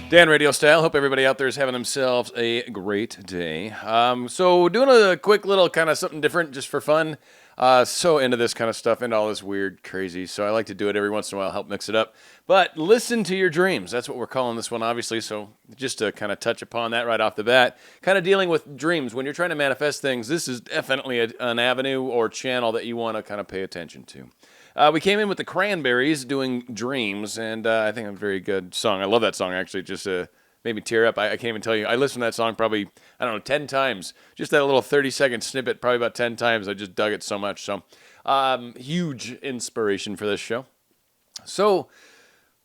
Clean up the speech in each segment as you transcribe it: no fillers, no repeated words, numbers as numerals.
Dan RadioStyle. Hope everybody out there is having themselves a great day. So doing a quick little kind of something different just for fun. So into this kind of stuff, into all this weird, crazy. So I like to do it every once in a while, help mix it up. But listen to your dreams. That's what we're calling this one, obviously. So just to kind of touch upon that right off the bat, kind of dealing with dreams. When you're trying to manifest things, this is definitely an avenue or channel that you want to kind of pay attention to. We came in with the Cranberries doing Dreams, and I think a very good song. I love that song, actually. It just made me tear up. I can't even tell you. I listened to that song probably, I don't know, 10 times. Just that little 30-second snippet, probably about 10 times. I just dug it so much. So, huge inspiration for this show. So,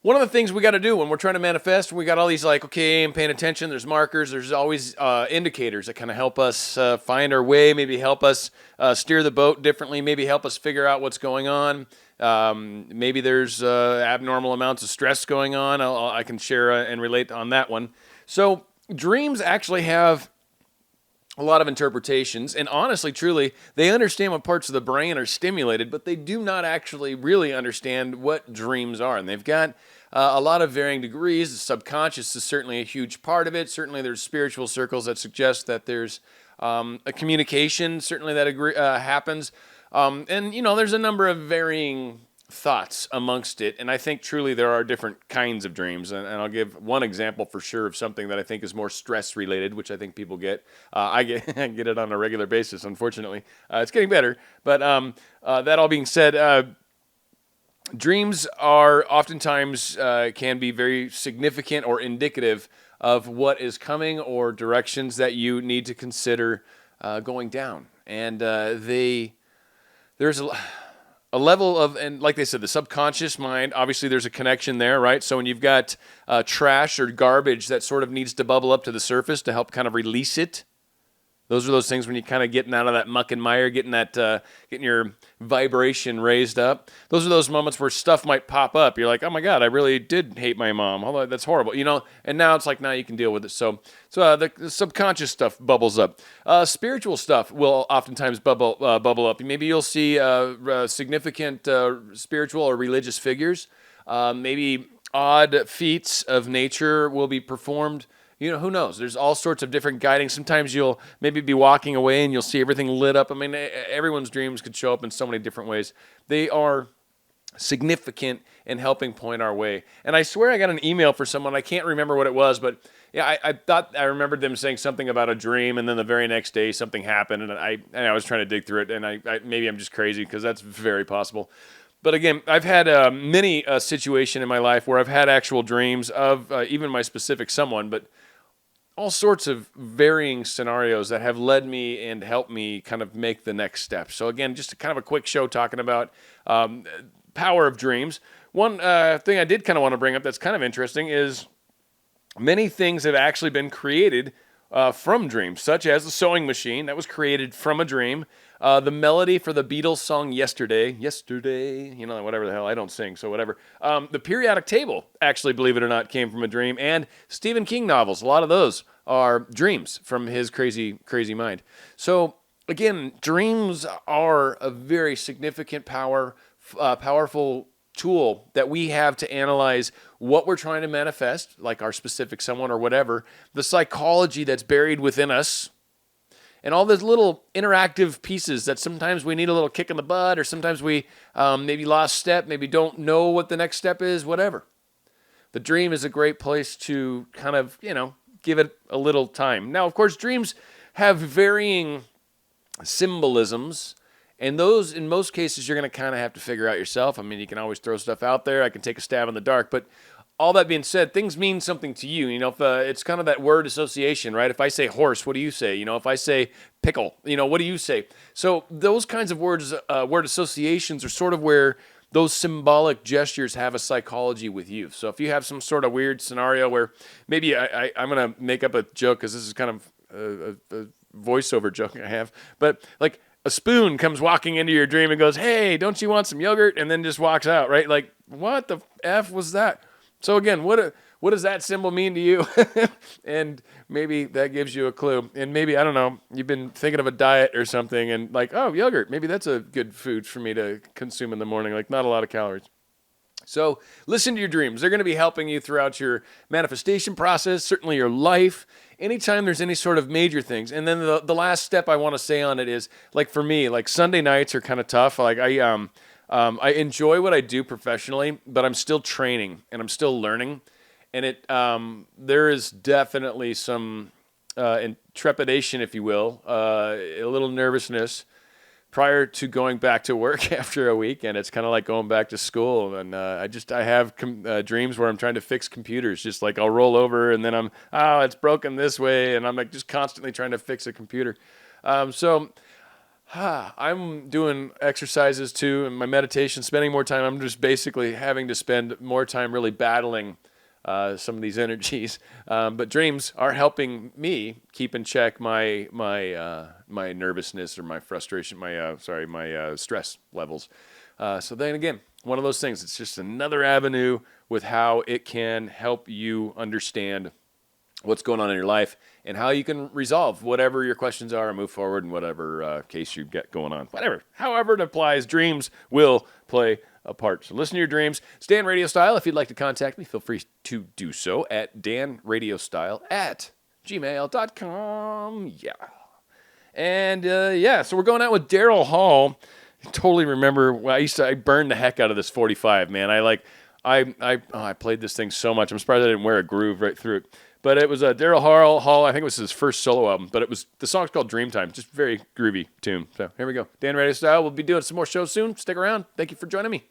one of the things we got to do when we're trying to manifest, we got all these like, okay, I'm paying attention. There's markers. There's always indicators that kind of help us find our way, maybe help us steer the boat differently, maybe help us figure out what's going on. Maybe there's abnormal amounts of stress going on. I can share and relate on that one. So dreams actually have a lot of interpretations, and honestly, truly, they understand what parts of the brain are stimulated, but they do not actually really understand what dreams are. And they've got a lot of varying degrees. The subconscious is certainly a huge part of it. Certainly, there's spiritual circles that suggest that there's a communication, certainly that happens. And, there's a number of varying thoughts amongst it, and I think truly there are different kinds of dreams, and I'll give one example for sure of something that I think is more stress related, which I think people get. I get I get it on a regular basis, unfortunately. It's getting better, but that all being said, dreams are oftentimes can be very significant or indicative of what is coming or directions that you need to consider going down, and there's a level of, and like they said, the subconscious mind, obviously there's a connection there, right? So when you've got trash or garbage that sort of needs to bubble up to the surface to help kind of release it, those are those things when you're kind of getting out of that muck and mire, getting your vibration raised up. Those are those moments where stuff might pop up. You're like, oh my God, I really did hate my mom. Although that's horrible, And now it's like, now you can deal with it. So the subconscious stuff bubbles up. Spiritual stuff will oftentimes bubble up. Maybe you'll see significant spiritual or religious figures. Maybe odd feats of nature will be performed. Who knows? There's all sorts of different guiding. Sometimes you'll maybe be walking away and you'll see everything lit up. I mean, everyone's dreams could show up in so many different ways. They are significant in helping point our way. And I swear I got an email for someone. I can't remember what it was, but yeah, I thought I remembered them saying something about a dream, and then the very next day something happened, and I was trying to dig through it, and I maybe I'm just crazy because that's very possible. But again, I've had many a situation in my life where I've had actual dreams of even my specific someone, but all sorts of varying scenarios that have led me and helped me kind of make the next step. So again, just kind of a quick show talking about power of dreams. One thing I did kind of want to bring up that's kind of interesting is many things have actually been created from dreams, such as the sewing machine that was created from a dream. The melody for the Beatles song Yesterday, whatever the hell, I don't sing, so whatever. The periodic table, actually, believe it or not, came from a dream. And Stephen King novels, a lot of those are dreams from his crazy, crazy mind. So, again, dreams are a very significant powerful tool that we have to analyze what we're trying to manifest, like our specific someone or whatever, the psychology that's buried within us, and all those little interactive pieces that sometimes we need a little kick in the butt, or sometimes we maybe lost step, maybe don't know what the next step is, whatever. The dream is a great place to kind of, give it a little time. Now, of course, dreams have varying symbolisms, and those, in most cases, you're going to kind of have to figure out yourself. I mean, you can always throw stuff out there. I can take a stab in the dark, but all that being said, things mean something to you. If it's kind of that word association, right? If I say horse, what do you say? If I say pickle, what do you say? So those kinds of words, word associations are sort of where those symbolic gestures have a psychology with you. So if you have some sort of weird scenario where maybe I'm going to make up a joke because this is kind of a voiceover joke I have, but like a spoon comes walking into your dream and goes, hey, don't you want some yogurt? And then just walks out, right? Like, what the F was that? So again, what does that symbol mean to you? And maybe that gives you a clue. And maybe, I don't know, you've been thinking of a diet or something and like, oh, yogurt, maybe that's a good food for me to consume in the morning. Like, not a lot of calories. So listen to your dreams. They're going to be helping you throughout your manifestation process, certainly your life, anytime there's any sort of major things. And then the last step I want to say on it is, like for me, like Sunday nights are kind of tough. Like I enjoy what I do professionally, but I'm still training and I'm still learning. And there is definitely some trepidation, if you will, a little nervousness prior to going back to work after a week, and it's kind of like going back to school. And I have dreams where I'm trying to fix computers. Just like I'll roll over, and then it's broken this way, and I'm like just constantly trying to fix a computer. I'm doing exercises too, and my meditation, spending more time. I'm just basically having to spend more time really battling some of these energies. But dreams are helping me keep in check my nervousness or my frustration, my stress levels. So then again, one of those things. It's just another avenue with how it can help you understand what's going on in your life and how you can resolve whatever your questions are and move forward in whatever case you get going on. Whatever. However it applies, dreams will play a part. So listen to your dreams. It's Dan Radio Style. If you'd like to contact me, feel free to do so at danradiostyle@gmail.com. Yeah. And so we're going out with Daryl Hall. I totally remember I burned the heck out of this 45, man. I played this thing so much. I'm surprised I didn't wear a groove right through it. But it was Daryl Hall. I think it was his first solo album. But the song's called Dreamtime. Just very groovy tune. So here we go. Dan Radio Style. We'll be doing some more shows soon. Stick around. Thank you for joining me.